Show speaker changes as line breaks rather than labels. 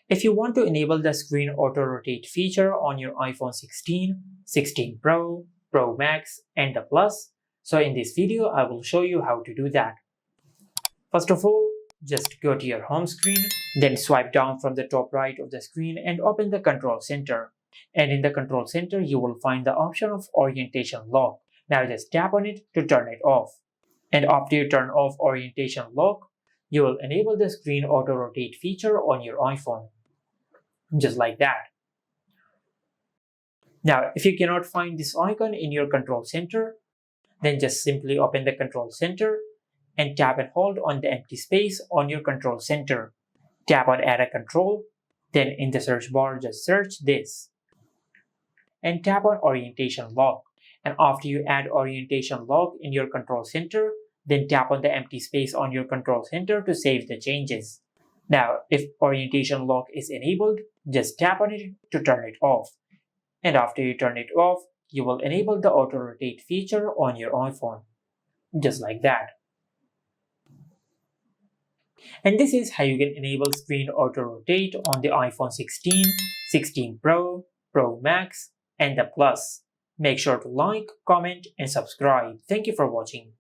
If you want to enable the screen auto rotate feature on your iPhone 16, 16 Pro, Pro Max, and the Plus, so in this video I will show you how to do that. First of all, just go to your home screen, then swipe down from the top right of the screen and open the control center. And in the control center, you will find the option of orientation lock. Now just tap on it to turn it off. And after you turn off orientation lock, you will enable the screen auto rotate feature on your iPhone. Just like that. Now, if you cannot find this icon in your control center, then just simply open the control center and tap and hold on the empty space on your control center. Tap on Add a Control, then in the search bar just search this. And tap on Orientation Lock. And after you add Orientation Lock in your control center, then tap on the empty space on your control center to save the changes. Now, if Orientation Lock is enabled, just tap on it to turn it off. And after you turn it off, you will enable the auto rotate feature on your iPhone. Just like that. And this is how you can enable screen auto rotate on the iPhone 16, 16 Pro, Pro Max, and the Plus. Make sure to like, comment, and subscribe. Thank you for watching.